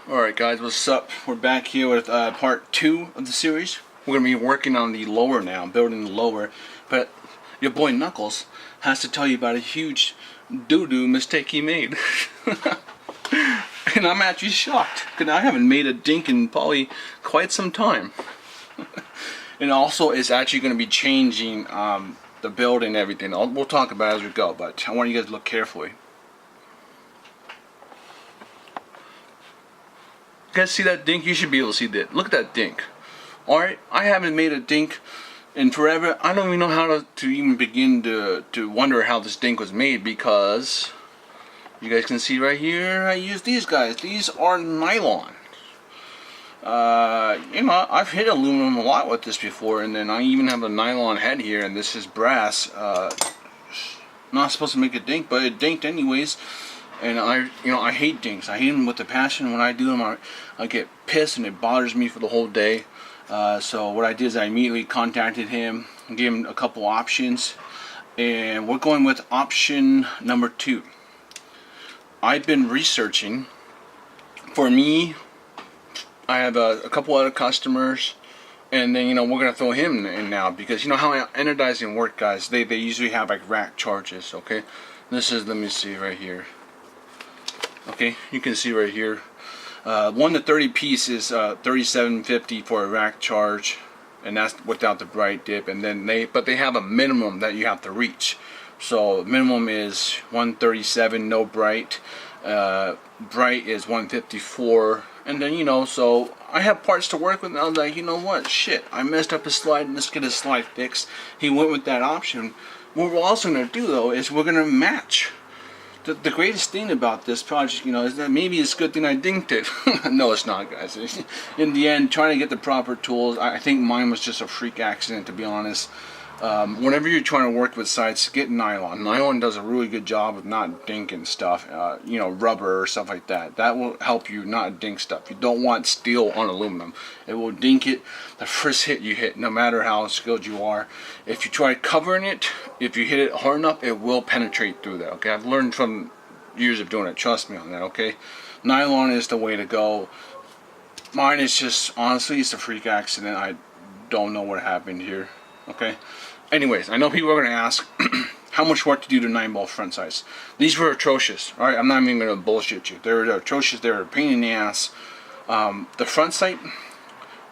Alright guys, what's up? We're back here with part 2 of the series. We're going to be working on the lower now, building the lower. But your boy Knuckles has to tell you about a huge doo-doo mistake he made. And I'm actually shocked, because I haven't made a dink in probably quite some time. And also it's actually going to be changing the build and everything. We'll talk about it as we go, but I want you guys to look carefully. You guys see that dink? You should be able to see that. Look at that dink. Alright, I haven't made a dink in forever. I don't even know how to even begin to wonder how this dink was made, because you guys can see right here I use these guys. These are nylon. You know, I've hit aluminum a lot with this before, and then I even have a nylon head here, and this is brass. Not supposed to make a dink, but it dinked anyways. And I hate dinks. I hate them with a passion. When I do them, I get pissed and it bothers me for the whole day. So what I did is I immediately contacted him and gave him a couple options, and we're going with option number 2. I've been researching. For me, I have a couple other customers, and then we're gonna throw him in now, because you know how anodizing work, guys. They usually have like rack charges. Okay, this is, let me see right here. Okay, you can see right here, 1 to 30 piece is $37.50 for a rack charge, and that's without the bright dip. And then they have a minimum that you have to reach. So minimum is 137, no bright. Bright is 154, and then so I have parts to work with. And I was like, you know what, shit, I messed up his slide, and let's get his slide fixed. He went with that option. What we're also gonna do though is we're gonna match. The greatest thing about this project, is that maybe it's a good thing I dinked it. No, it's not, guys. In the end, trying to get the proper tools, I think mine was just a freak accident, to be honest. Whenever you're trying to work with sites, get nylon. Nylon does a really good job of not dinking stuff. Rubber or stuff like that. That will help you not dink stuff. You don't want steel on aluminum. It will dink it the first hit you hit, no matter how skilled you are. If you try covering it, if you hit it hard enough, it will penetrate through that. Okay, I've learned from years of doing it. Trust me on that. Okay, nylon is the way to go. Mine is just, honestly, it's a freak accident. I don't know what happened here. Okay. Anyways, I know people are going to ask how much work to do to 9-ball front sights. These were atrocious. Alright, I'm not even going to bullshit you. They were atrocious. They were a pain in the ass. The front sight,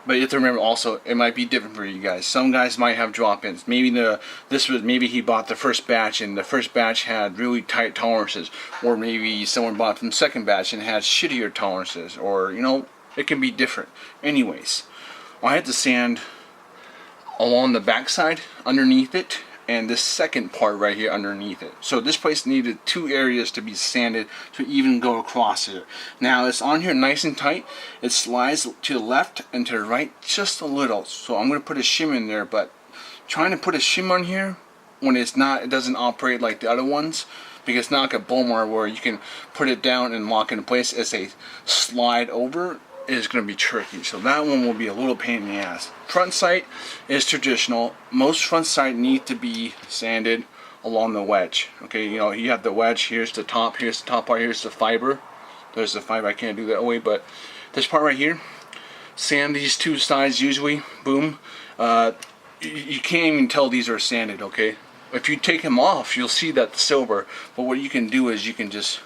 but you have to remember also, it might be different for you guys. Some guys might have drop-ins. Maybe maybe he bought the first batch, and the first batch had really tight tolerances, or maybe someone bought from the second batch and had shittier tolerances, or it can be different. Anyways, I had to sand along the backside, underneath it, and this second part right here underneath it. So this place needed 2 areas to be sanded to even go across it. Now it's on here nice and tight. It slides to the left and to the right just a little. So I'm going to put a shim in there, but trying to put a shim on here when it doesn't operate like the other ones, because it's not like a Bomar where you can put it down and lock it in place. As a slide over is going to be tricky, so that one will be a little pain in the ass. Front sight is traditional. Most front sight need to be sanded along the wedge. Okay, you have the wedge. Here's the top part. Here's the fiber. There's the fiber. I can't do that way, but this part right here, sand these 2 sides usually. Boom. You can't even tell these are sanded. Okay, if you take them off, you'll see that the silver. But what you can do is you can just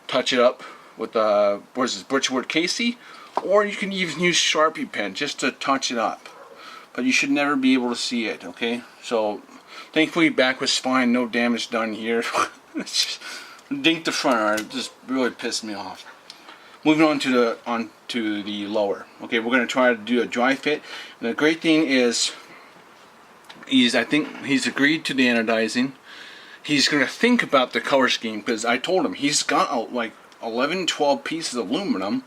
touch it up with what is this, Birchwood Casey, or you can even use Sharpie pen just to touch it up, but you should never be able to see it. Okay, so thankfully back was fine, no damage done here. It's just dinked the front. Alright, it just really pissed me off. Moving on to the lower. Okay, we're going to try to do a dry fit, and the great thing is I think he's agreed to the anodizing. He's going to think about the color scheme, because I told him he's got like 11-12 pieces of aluminum,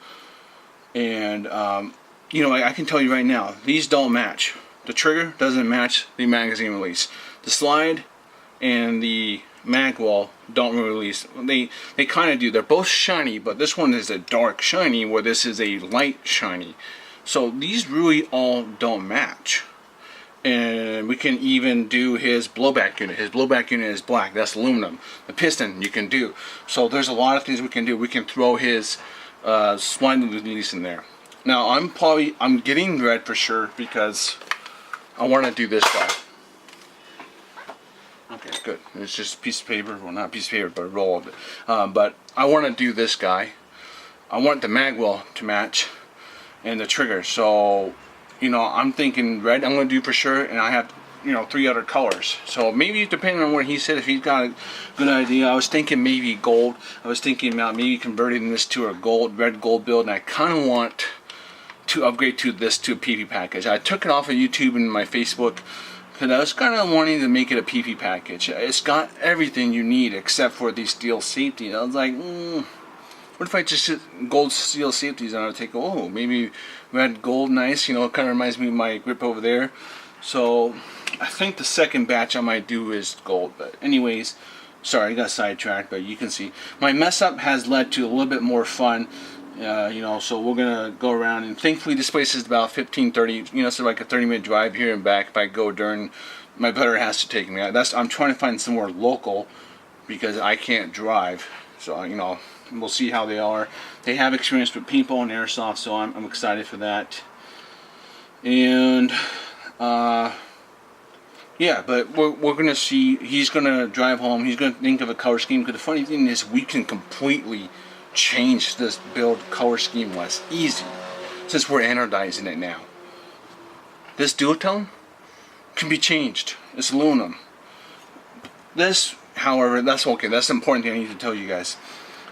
and I can tell you right now, these don't match. The trigger doesn't match the magazine release. The slide and the mag wall don't release. They kind of do. They're both shiny, but this one is a dark shiny, where this is a light shiny. So these really all don't match. And we can even do his blowback unit. His blowback unit is black. That's aluminum. The piston you can do. So there's a lot of things we can do. We can throw his sliding release in there. Now I'm getting red for sure because I want to do this guy. Okay, good. It's just a piece of paper. Well, not a piece of paper, but a roll of it. But I want to do this guy. I want the mag wheel to match and the trigger. So, you know, I'm thinking red I'm going to do for sure, and I have, you know, 3 other colors. So maybe depending on what he said, if he's got a good idea. I was thinking maybe gold. I was thinking about maybe converting this to a red gold build, and I kind of want to upgrade this to a PP package. I took it off of YouTube and my Facebook because I was kind of wanting to make it a PP package. It's got everything you need except for these steel safeties. I was like, what if I just hit gold steel safeties and I would take, oh, maybe red gold, nice, you know, it kind of reminds me of my grip over there. So I think the second batch I might do is gold. But anyways, sorry, I got sidetracked, but you can see my mess up has led to a little bit more fun. You know, so we're gonna go around, and thankfully this place is about 15-30, you know, so like a 30-minute drive here and back. If I go during, my brother has to take me. I'm trying to find somewhere local because I can't drive. So, you know, we'll see how they are. They have experience with paintball and airsoft, so I'm excited for that. And yeah, but we're gonna see. He's gonna drive home. He's gonna think of a color scheme. Because the funny thing is, we can completely change this build color scheme wise easy since we're anodizing it now. This duotone can be changed. It's aluminum. This, however, that's okay. That's the important thing I need to tell you guys.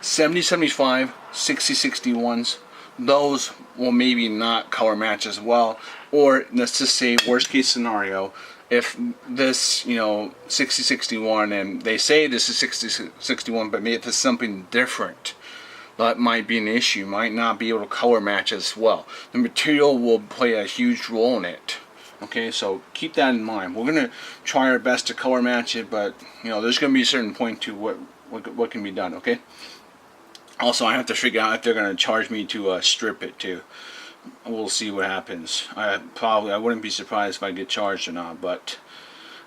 70-75, 60-61s, those will maybe not color match as well. Or let's just say worst case scenario, if this, you know, 60-61 and they say this is 60-61, but maybe if it's something different, that might be an issue. Might not be able to color match as well. The material will play a huge role in it. Okay, so keep that in mind. We're gonna try our best to color match it, but you know, there's gonna be a certain point to what can be done. Okay. Also, I have to figure out if they're gonna charge me to strip it too. We'll see what happens. I wouldn't be surprised if I get charged or not, but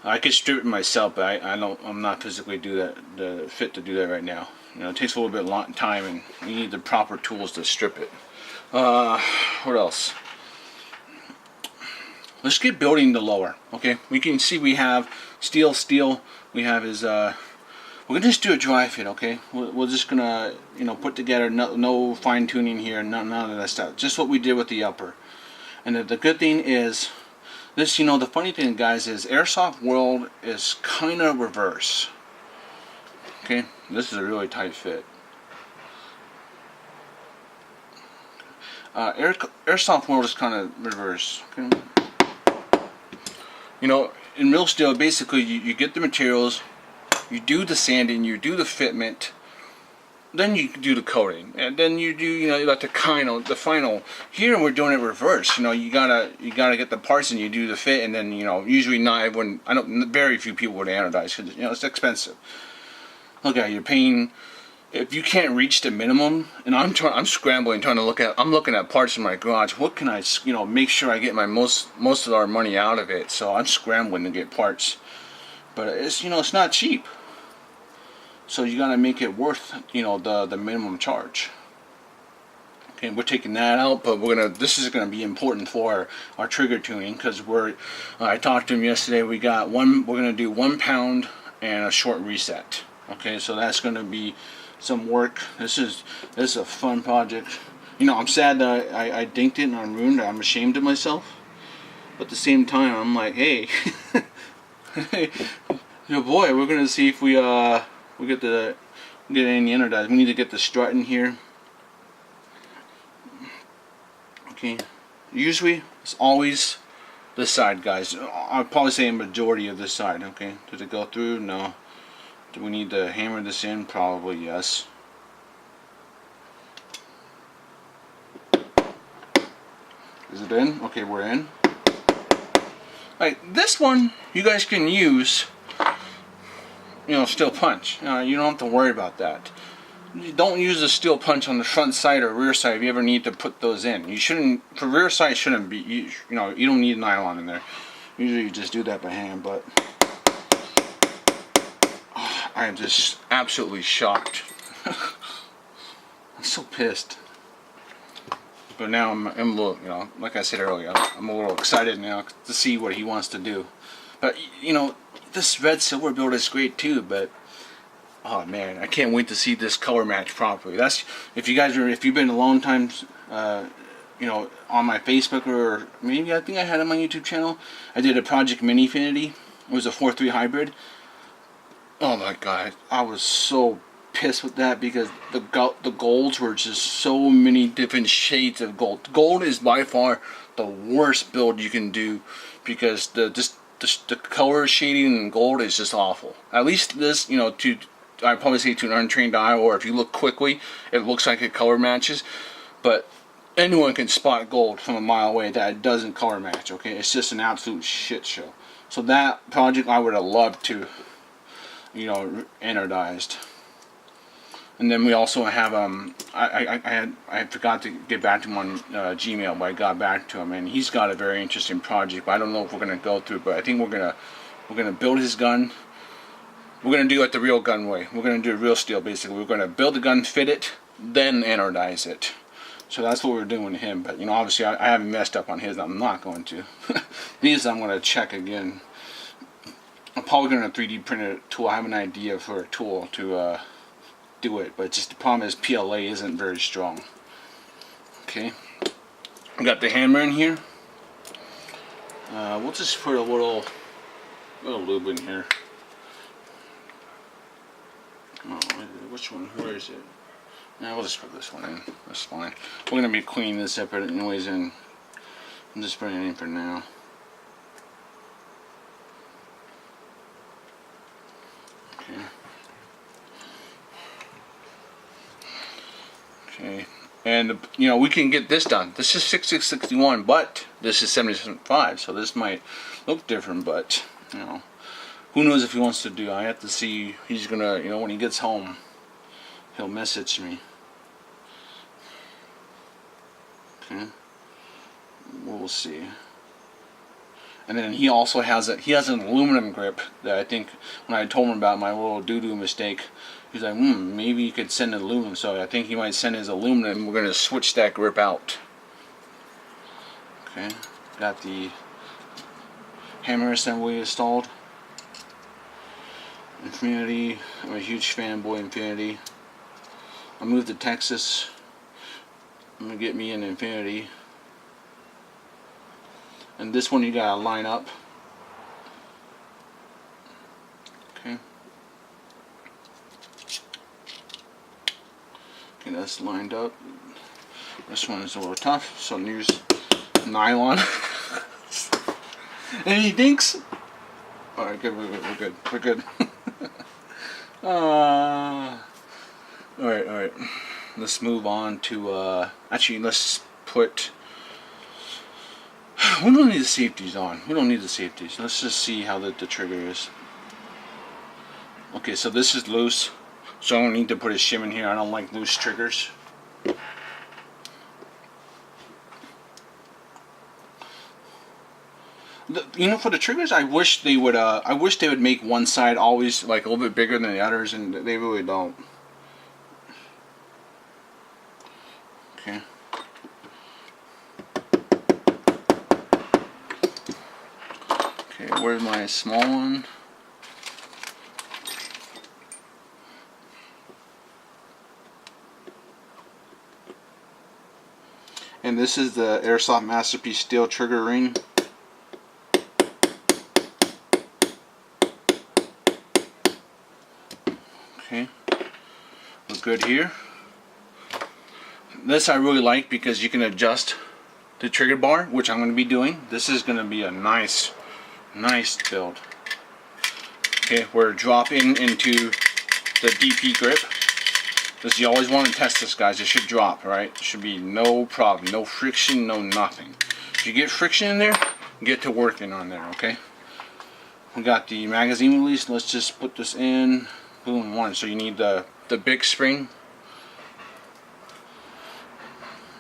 I could strip it myself. But I'm not physically fit to do that right now. You know, it takes a little bit of time, and you need the proper tools to strip it. What else? Let's get building the lower. Okay, we can see we have steel. We have his. We're gonna just do a dry fit. Okay, we're just gonna, you know, put together no fine tuning here, none of that stuff. Just what we did with the upper. And the good thing is, this, you know, the funny thing, guys, is Airsoft World is kind of reverse. Okay, this is a really tight fit. Airsoft World is kind of reverse. Okay. You know, in real steel, basically you get the materials, you do the sanding, you do the fitment, then you do the coating, and then you do, you know, like the final. Here we're doing it reverse. You know, you gotta get the parts and you do the fit, and then, you know, usually not everyone. Very few people would anodize because, you know, it's expensive. Okay, you're paying, if you can't reach the minimum, and I'm scrambling trying to I'm looking at parts in my garage. What can I, you know, make sure I get my most of our money out of it? So I'm scrambling to get parts, but it's, you know, it's not cheap. So you gotta make it worth, you know, the minimum charge. Okay, we're taking that out, but this is gonna be important for our trigger tuning, because I talked to him yesterday. We're gonna do 1 pound and a short reset. Okay, so that's going to be some work. This is a fun project. You know, I'm sad that I dinked it and I'm ruined. I'm ashamed of myself. But at the same time, I'm like, hey, hey, you know, boy, we're going to see if we get any anodized. We need to get the strut in here. Okay, usually it's always this side, guys. I'll probably say a majority of this side. Okay, does it go through? No. Do we need to hammer this in? Probably yes. Is it in? Okay, we're in. Alright, this one you guys can use, you know, steel punch. You don't have to worry about that. You don't use a steel punch on the front side or rear side if you ever need to put those in. You shouldn't, for rear side, shouldn't be, you know, you don't need nylon in there. Usually you just do that by hand, but I am just absolutely shocked. I'm so pissed. But now I'm a little, you know, like I said earlier, I'm a little excited now to see what he wants to do. But you know, this red silver build is great too. But oh man, I can't wait to see this color match properly. That's if you've been a long time, you know, on my Facebook, or maybe I think I had it on my YouTube channel. I did a Project Minifinity. It was a 4-3 hybrid. Oh my god, I was so pissed with that because the golds were just so many different shades of gold. Gold is by far the worst build you can do because the color shading in gold is just awful. At least this, you know, I'd probably say to an untrained eye, or if you look quickly, it looks like it color matches. But anyone can spot gold from a mile away that it doesn't color match. Okay, it's just an absolute shit show. So that project I would have loved to, you know, anodized. And then we also have I forgot to get back to him on Gmail, but I got back to him, and he's got a very interesting project. But I don't know if we're gonna go through. But I think we're gonna build his gun. We're gonna do it the real gun way. We're gonna do real steel basically. We're gonna build the gun, fit it, then anodize it. So that's what we're doing with him. But you know, obviously I haven't messed up on his. I'm not going to. These I'm gonna check again. I'm probably gonna 3D print a tool. I have an idea for a tool to do it, but just the problem is PLA isn't very strong. Okay, we got the hammer in here. We'll just put a little lube in here. Oh, which one? Where is it? Now we'll just put this one in. That's fine. We're gonna be cleaning this up anyways, and I'm just putting it in for now. Okay. Okay, and you know, we can get this done. This is 6661, but this is 75, so this might look different. But you know, who knows if he wants to do? I have to see. He's gonna, you know, when he gets home, he'll message me. Okay, we'll see. And then he also has an aluminum grip that I think when I told him about my little doo-doo mistake, he's like, maybe you could send aluminum. So I think he might send his aluminum. We're gonna switch that grip out. Okay, got the hammer assembly installed. Infinity, I'm a huge fanboy Infinity. I moved to Texas. I'm gonna get me an Infinity. And this one you gotta line up. Okay. Okay, that's lined up. This one is a little tough, so use nylon. Any dinks? Alright, good, we're good. We're good. Alright. Let's move on to actually let's put, we don't need the safeties on. We don't need the safeties. Let's just see how the trigger is. Okay, so this is loose, so I don't need to put a shim in here. I don't like loose triggers. You know, for the triggers, I wish they would make one side always like a little bit bigger than the others, and they really don't. Okay. Okay, where's my small one? And this is the Airsoft Masterpiece steel trigger ring. Okay, we're good here. This I really like because you can adjust the trigger bar, which I'm going to be doing. This is going to be a nice build. Okay, we're dropping into the DP grip. This, you always want to test this, guys. It should drop, right? It should be no problem, no friction, no nothing. If you get friction in there, get to working on there. Okay. We got the magazine release. Let's just put this in. Boom, one. So you need the big spring.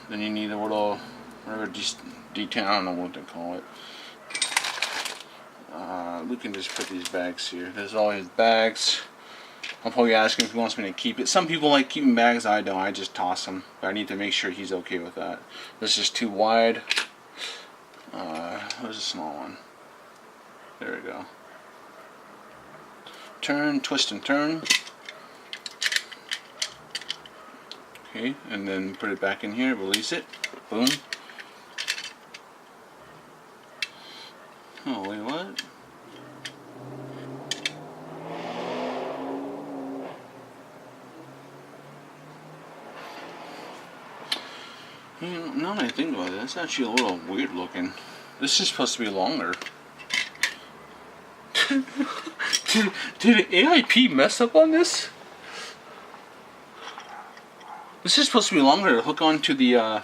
Then you need a little, whatever detail, I don't know what they call it. We can just put these bags here. There's all his bags. I'll probably ask him if he wants me to keep it. Some people like keeping bags, I don't. I just toss them. But I need to make sure he's okay with that. This is too wide. There's a small one. There we go. Turn, twist and turn. Okay, and then put it back in here, release it. Boom. Oh, wait, what? You know, now that I think about it, that's actually a little weird looking. This is supposed to be longer. Did AIP mess up on this? This is supposed to be longer to hook onto the Alright,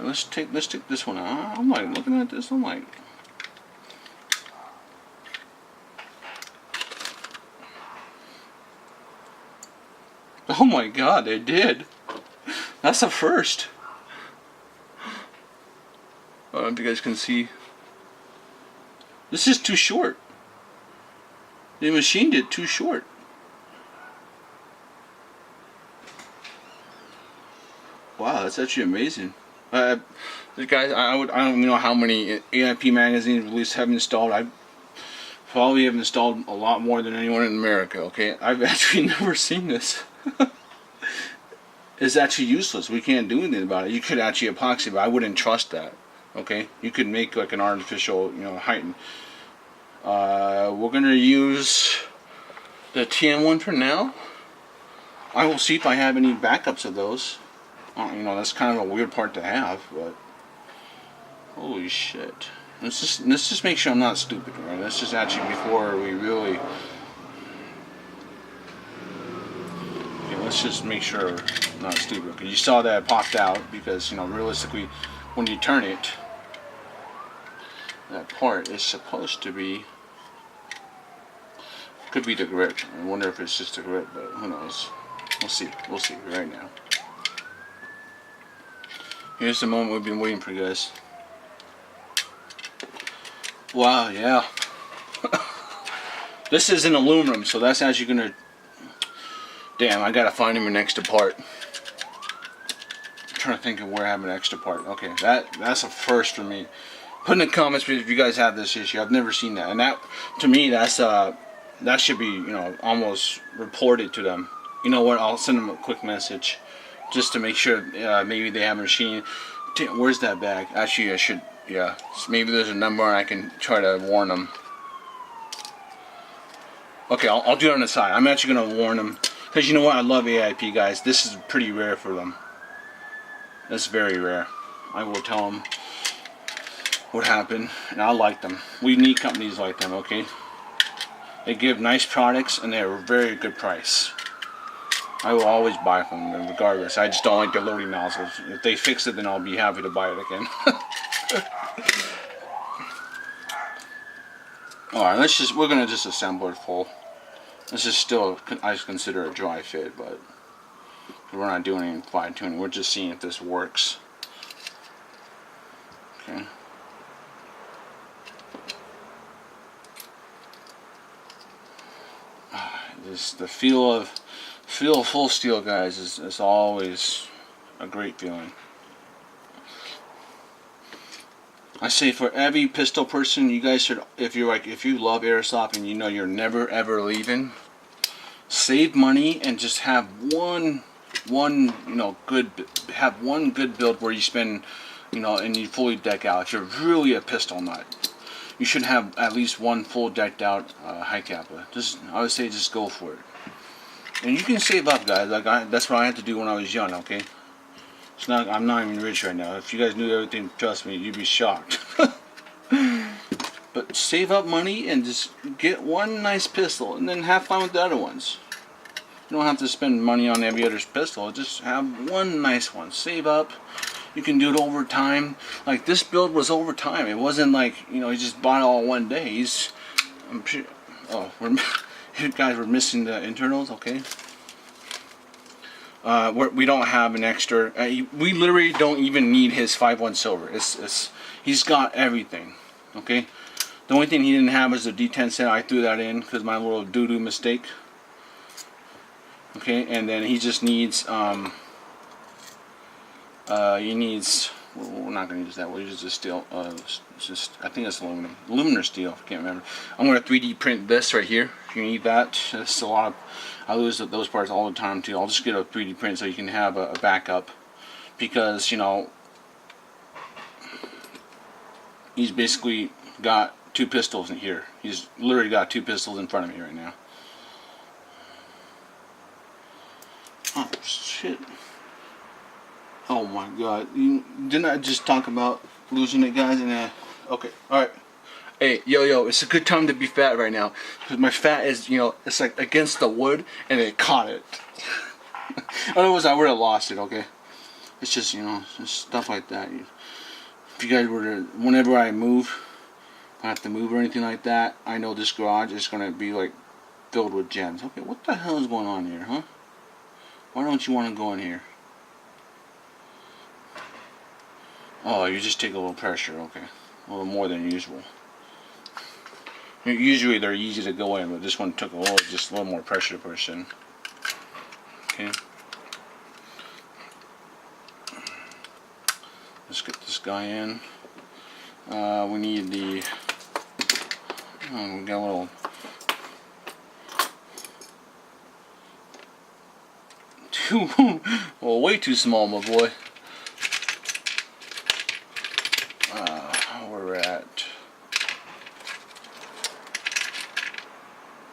let's take this one out. I'm like looking at this, I'm like, oh my god, they did. That's a first. I don't know if you guys can see. This is too short. They machined it too short. Wow, that's actually amazing. Guys, I don't know how many AIP magazines released have installed. I probably have installed a lot more than anyone in America. Okay, I've actually never seen this. It's actually useless. We can't do anything about it. You could actually epoxy, but I wouldn't trust that. Okay, you could make like an artificial, heighten. We're gonna use the TM one for now. I will see if I have any backups of those. That's kind of a weird part to have, but holy shit. Let's just make sure I'm not stupid, right? Let's just actually, before we really, okay, let's just make sure I'm not stupid. Because you saw that it popped out, because realistically, when you turn it, that part is supposed to be, could be the grip. I wonder if it's just the grip, but who knows? We'll see right now. Here's the moment we've been waiting for, guys. Wow, yeah. This is an aluminum, so that's actually gonna, damn, I gotta find him an extra part. I'm trying to think of where I have an extra part. Okay, that's a first for me. Put in the comments if you guys have this issue. I've never seen that, and that, to me, that should be, almost reported to them. You know what? I'll send them a quick message just to make sure maybe they have a machine. Where's that bag? Actually, I should, yeah. Maybe there's a number and I can try to warn them. Okay, I'll do it on the side. I'm actually going to warn them. Because you know what? I love AIP, guys. This is pretty rare for them. That's very rare. I will tell them what happened, and I like them. We need companies like them, okay? They give nice products and they're a very good price. I will always buy from them regardless. I just don't like their loading nozzles. If they fix it, then I'll be happy to buy it again. Alright, we're gonna just assemble it full. This is still, I consider a dry fit, but we're not doing any fine tuning. We're just seeing if this works. Okay. The feel of full steel, guys, is always a great feeling. I say for every pistol person, you guys should, if you love airsoft and you're never ever leaving, save money and just have one good build where you spend, and you fully deck out. If you're really a pistol nut, you should have at least one full decked out high kappa. I would say just go for it. And you can save up, guys. That's what I had to do when I was young. Okay, I'm not even rich right now. If you guys knew everything, trust me, you'd be shocked. But save up money and just get one nice pistol, and then have fun with the other ones. You don't have to spend money on every other pistol. Just have one nice one. Save up. You can do it over time. Like this build was over time. It wasn't like he just bought it all one day. I'm sure. Oh, guys, we're missing the internals. Okay. We don't have an extra. We literally don't even need his 5.1 silver. He's got everything. Okay. The only thing he didn't have is the D10 set. I threw that in because my little doo-doo mistake. Okay, and then he just needs he needs, well, we're not going to use that, we'll use the steel, it's just, I think it's aluminum or steel, I can't remember. I'm going to 3D print this right here, if you need that. It's a lot of, I lose those parts all the time too. I'll just get a 3D print so you can have a backup, because, you know, he's basically got 2 pistols in here. He's literally got 2 pistols in front of me right now. Oh shit. Oh my god. Didn't I just talk about losing it, guys? And okay, alright. Hey, yo, it's a good time to be fat right now. Because my fat is, you know, it's like against the wood and it caught it. Otherwise I would have lost it, okay? It's just, you know, just stuff like that. If you guys were to, whenever I move, if I have to move or anything like that, I know this garage is going to be like filled with gems. Okay, what the hell is going on here, huh? Why don't you want to go in here? Oh, you just take a little pressure, okay. A little more than usual. Usually they're easy to go in, but this one took just a little more pressure to push in. Okay. Let's get this guy in. We need the, we got a little, well, way too small, my boy. Where we're at.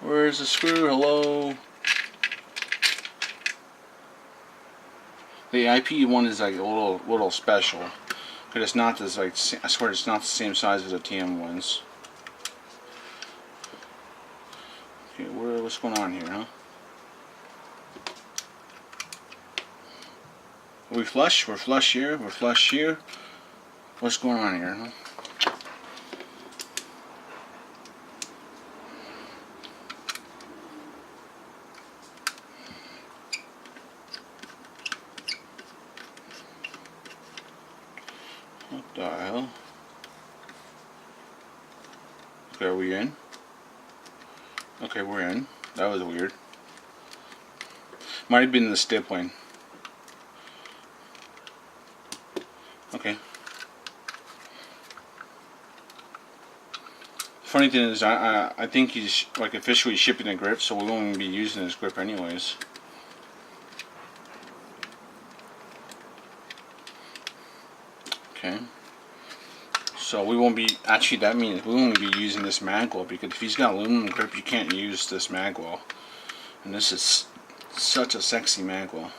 Where's the screw? Hello. The IP one is like a little special, but it's not this, like, I swear it's not the same size as the TM ones. Okay, what's going on here, huh? Are we flush? We're flush here. We're flush here. What's going on here, huh? What the hell? Okay, are we in? Okay, we're in. That was weird. Might have been the stippling. Okay. Funny thing is, I think he's like officially shipping a grip, so we won't even be using this grip anyways. Okay. So we won't be, actually that means we won't be using this magwell, because if he's got aluminum grip, you can't use this magwell. And this is such a sexy magwell.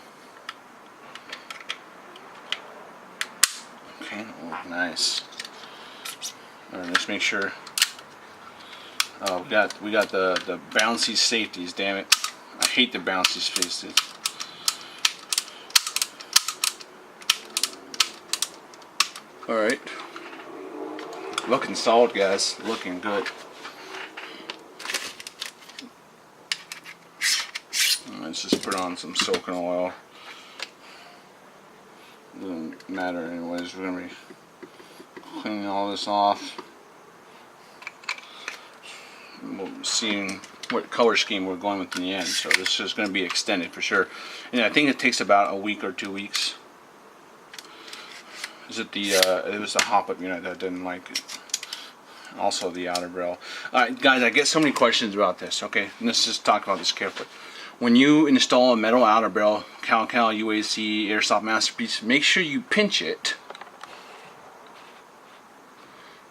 Okay, oh, nice. Alright, let's make sure. Oh, we got the bouncy safeties, damn it. I hate the bouncy safeties. Alright. Looking solid, guys. Looking good. Let's just put on some soaking oil. Doesn't matter anyways. We're going to be cleaning all this off. We'll be seeing what color scheme we're going with in the end. So this is going to be extended for sure. And I think it takes about a week or 2 weeks. Is it the, it was the hop-up unit that didn't like it. Also the outer barrel. Alright guys, I get so many questions about this, okay? Let's just talk about this carefully. When you install a metal outer barrel, Cal UAC, Airsoft Masterpiece, make sure you pinch it.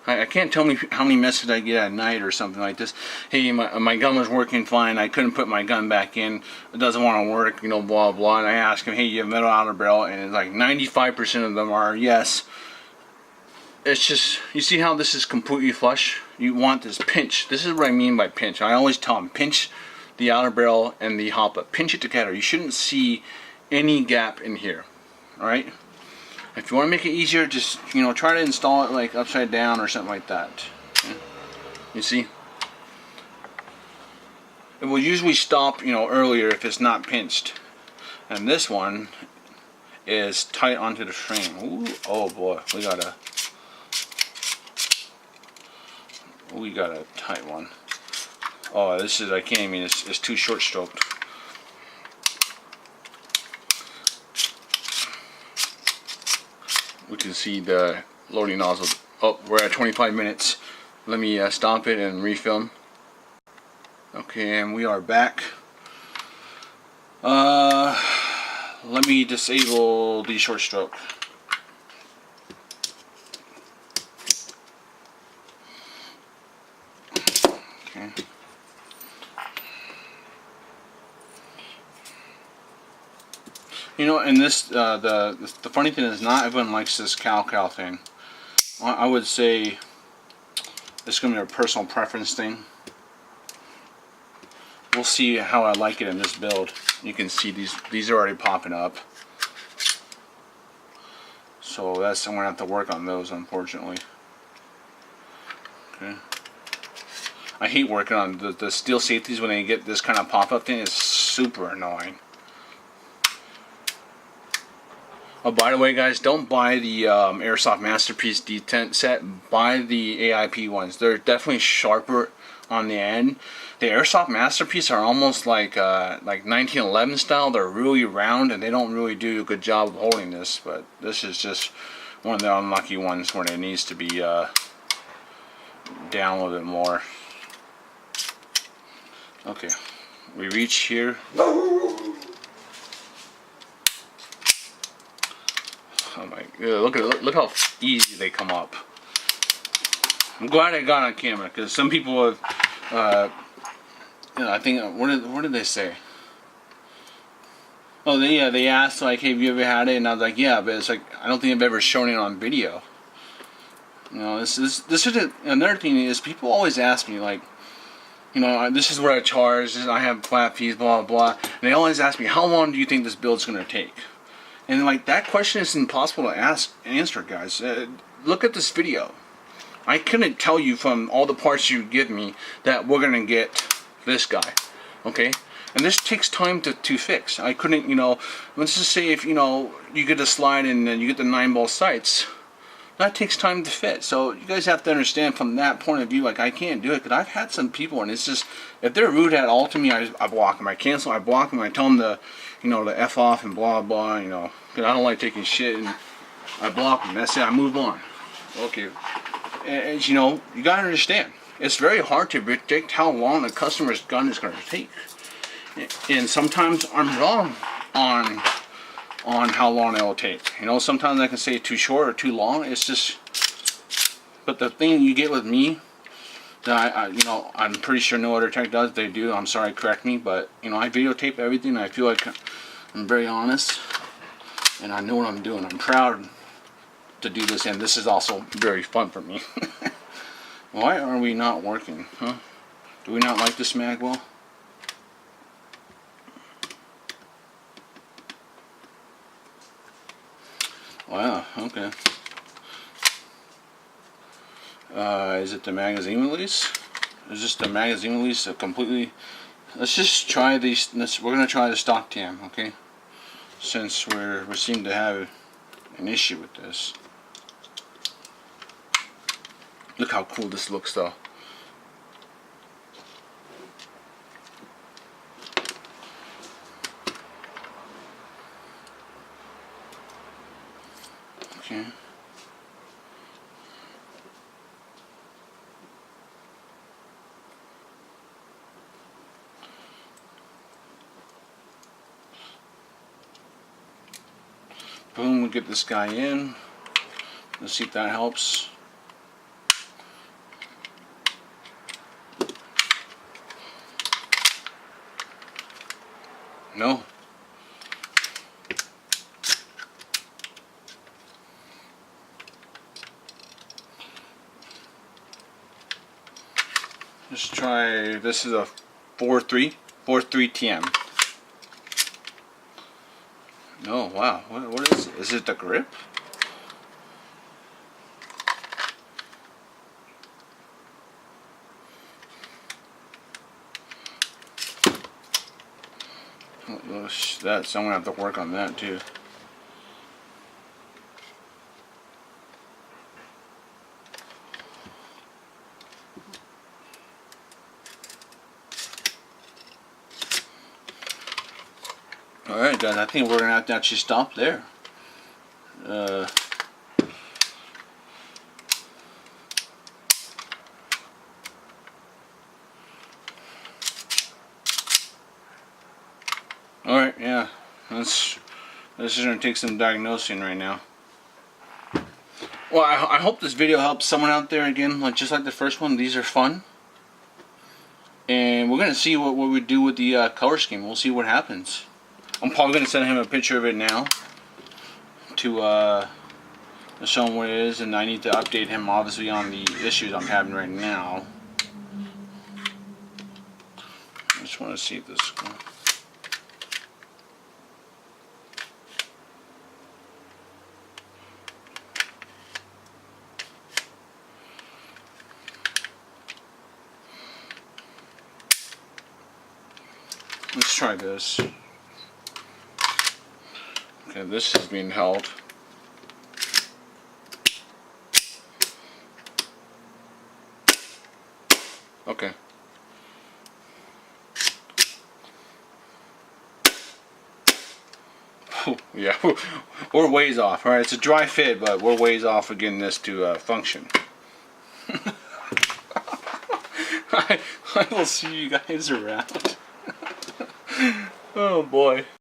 I can't tell me how many messages I get at night or something like this. Hey, my gun was working fine. I couldn't put my gun back in. It doesn't want to work, you know, blah, blah. And I ask them, hey, you have metal outer barrel? And it's like 95% of them are yes. It's just, you see how this is completely flush? You want this pinch. This is what I mean by pinch. I always tell them, pinch the outer barrel and the hop-up. Pinch it together. You shouldn't see any gap in here. Alright? If you want to make it easier, just, you know, try to install it like upside down or something like that. Okay? You see? It will usually stop, you know, earlier if it's not pinched. And this one is tight onto the frame. Ooh, oh boy, we gotta. We got a tight one. Oh, this is, I can't even, it's too short stroked. We can see the loading nozzle. Oh, we're at 25 minutes. Let me stop it and refilm. Okay, and we are back. Let me disable the short stroke. Okay. You know, and this the funny thing is, not everyone likes this cow thing. I would say it's gonna be a personal preference thing. We'll see how I like it in this build. You can see these are already popping up. So I'm gonna have to work on those, unfortunately. Okay. I hate working on the steel safeties when they get this kind of pop-up thing. It's super annoying. Oh, by the way, guys, don't buy the Airsoft Masterpiece detent set. Buy the AIP ones. They're definitely sharper on the end. The Airsoft Masterpiece are almost like 1911 style. They're really round and they don't really do a good job of holding this. But this is just one of the unlucky ones where it needs to be down a little bit more. Okay, we reach here. Oh my god, look how easy they come up. I'm glad I got on camera, because some people have, you know, I think, what did they say? Oh, they asked, like, hey, have you ever had it? And I was like, yeah, but it's like, I don't think I've ever shown it on video. You know, this is another thing is, people always ask me, like, you know, this is where I charge, I have flat fees, blah, blah, and they always ask me, how long do you think this build's going to take? And like, that question is impossible to answer, guys. Look at this video. I couldn't tell you from all the parts you give me that we're gonna get this guy, okay? And this takes time to fix. I couldn't, you know, let's just say if, you know, you get a slide and then you get the 9-ball sights, that takes time to fit. So you guys have to understand from that point of view, like, I can't do it, because I've had some people, and it's just, if they're rude at all to me, I block them. I cancel, I block them, I tell them to, you know, to F off and blah, blah, you know, because I don't like taking shit, and I block them. That's it, I move on. Okay. And you know, you gotta understand, it's very hard to predict how long a customer's gun is gonna take. And sometimes I'm wrong on how long it'll take. You know, sometimes I can say too short or too long. It's just, but the thing you get with me, that you know, I'm pretty sure no other tech does. They do. I'm sorry, correct me, but you know, I videotape everything. I feel like I'm very honest, and I know what I'm doing. I'm proud to do this, and this is also very fun for me. Why are we not working? Huh? Do we not like this mag well? Wow, okay. Is it the magazine release? Is this the magazine release completely? Let's just try these. We're gonna try the stock TAM, okay? Since we seem to have an issue with this. Look how cool this looks, though. Okay. Boom, we get this guy in. Let's see if that helps. No. Let's try, this is a 4.3 TM. No, wow, what is it? Is it the grip? That's, I'm gonna have to work on that too. Alright guys, I think we're going to have to actually stop there. Alright, yeah. This is going to take some diagnosing right now. Well, I hope this video helps someone out there again, like just like the first one. These are fun. And we're going to see what we do with the color scheme. We'll see what happens. I'm probably going to send him a picture of it now to show him what it is, and I need to update him obviously on the issues I'm having right now. I just want to see if this goes. Let's try this. Okay, this is being held. Okay. Yeah, we're ways off. Alright, it's a dry fit, but we're ways off of getting this to function. I will see you guys around. Oh boy.